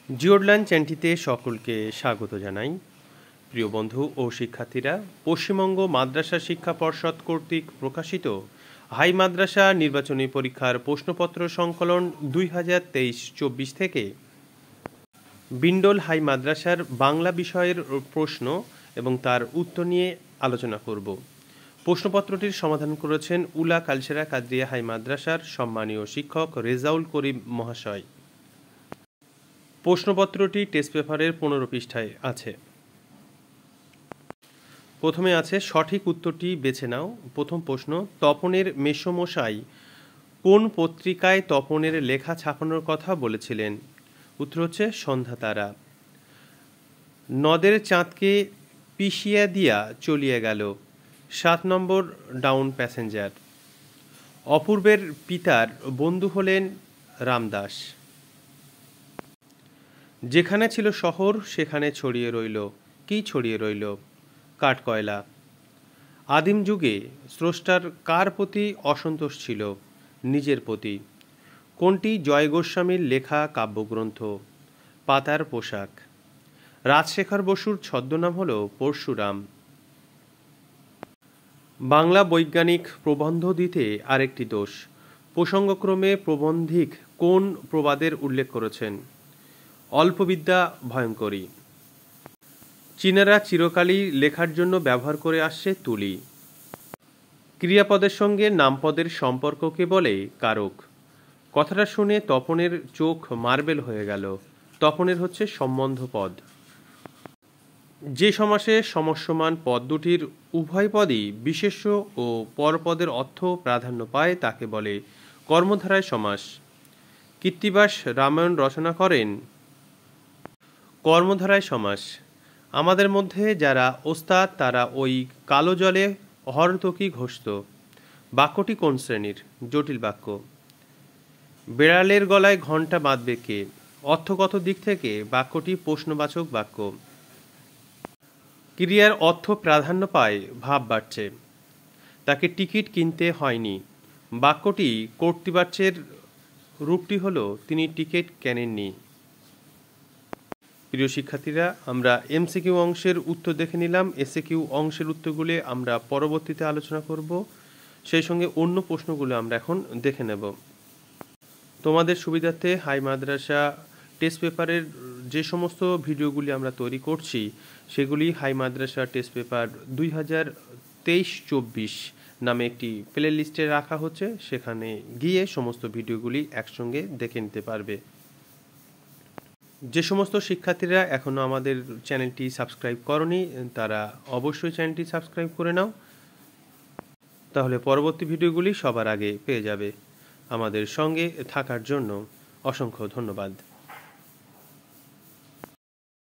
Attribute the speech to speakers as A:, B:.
A: জিওরল্যান চ্যানেলটিতে সকলকে স্বাগত জানাই। প্রিয় বন্ধু ও শিক্ষার্থীরা, পশ্চিমবঙ্গ মাদ্রাসা শিক্ষা পর্ষদ কর্তৃক প্রকাশিত হাই মাদ্রাসা নির্বাচনী পরীক্ষার প্রশ্নপত্র সংকলন 2023-24 থেকে বিন্ডল হাই মাদ্রাসার বাংলা বিষয়ের প্রশ্ন এবং তার উত্তর নিয়ে আলোচনা করব। প্রশ্নপত্রটির সমাধান করেছেন উলা কালসেরা কাদরিয়া হাই মাদ্রাসার সম্মানীয় শিক্ষক রেজাউল করিম মহাশয়। প্রশ্নপত্রটি টেস্ট পেপারের 15 পৃষ্ঠায় আছে। প্রথমে আছে সঠিক উত্তরটি বেছে নাও। প্রথম প্রশ্ন, তপনের মেসোমশাই কোন পত্রিকায় তপনের লেখা ছাপানোর কথা বলেছিলেন? উত্তর হচ্ছে সন্ধ্যা তারা। নদের চাঁদকে পিষিয়া দিয়া চলিয়া গেল। 7 নম্বর ডাউন প্যাসেঞ্জার। অপূর্বের পিতার বন্ধু হলেন রামদাস। যেখানে ছিল শহর সেখানে ছড়িয়ে রইল। কি ছড়িয়ে রইল? কাঠকয়লা। আদিম যুগে স্রষ্টার কার প্রতি অসন্তোষ ছিল? নিজের প্রতি। কোনটি জয় গোস্বামীর লেখা কাব্যগ্রন্থ? পাতার পোশাক। রাজশেখর বসুর ছদ্মনাম হল পরশুরাম। বাংলা বৈজ্ঞানিক প্রবন্ধ দিতে আরেকটি দোষ। প্রসঙ্গক্রমে প্রবন্ধিক কোন প্রবাদের উল্লেখ করেছেন? অল্পবিদ্যা ভয়ঙ্করী। চীনারা চিরকালই লেখার জন্য ব্যবহার করে আসছে তুলি। ক্রিয়াপদের সঙ্গে নামপদের সম্পর্ককে বলে কারক। কথাটা শুনে তপনের চোখ মার্বেল হয়ে গেল। তপনের হচ্ছে সম্বন্ধ পদ। যে সমাসে সমস্যমান পদ দুটির উভয় পদই বিশেষ্য ও পরপদের অর্থ প্রাধান্য পায় তাকে বলে কর্মধারায় সমাস। কৃত্তিবাস রামায়ণ রচনা করেন কর্মধারায় সমাস। আমাদের মধ্যে যারা ওস্তাদ তারা ওই কালো জলে হরতকি ঘষত। বাক্যটি কোন শ্রেণীর? জটিল বাক্য। বেড়ালের গলায় ঘণ্টা বাঁধবে কে? অর্থগত দিক থেকে বাক্যটি প্রশ্নবাচক বাক্য। ক্রিয়ার অর্থ প্রাধান্য পায় ভাব বাড়ছে। তাকে টিকিট কিনতে হয়নি। বাক্যটি কর্তৃবাচ্যের রূপটি হল তিনি টিকিট কেনেননি। প্রিয় শিক্ষার্থীরা, আমরা এমসিকিউ অংশের উত্তর দেখে নিলাম। এসএকিউ অংশের উত্তরগুলি আমরা পরবর্তীতে আলোচনা করব। সেই সঙ্গে অন্য প্রশ্নগুলো আমরা এখন দেখে নেব। তোমাদের সুবিধার্থে হাই মাদ্রাসা টেস্ট পেপারের যে সমস্ত ভিডিওগুলি আমরা তৈরি করছি সেগুলি হাই মাদ্রাসা টেস্ট পেপার 2023-24 নামে একটি প্লে লিস্টে রাখা হচ্ছে। সেখানে গিয়ে সমস্ত ভিডিওগুলি একসঙ্গে দেখে নিতে পারবে। যে সমস্ত শিক্ষার্থীরা এখনও আমাদের চ্যানেলটি সাবস্ক্রাইব করনি তারা অবশ্যই চ্যানেলটি সাবস্ক্রাইব করে নাও, তাহলে পরবর্তী ভিডিওগুলি সবার আগে পেয়ে যাবে। আমাদের সঙ্গে থাকার জন্য অসংখ্য ধন্যবাদ।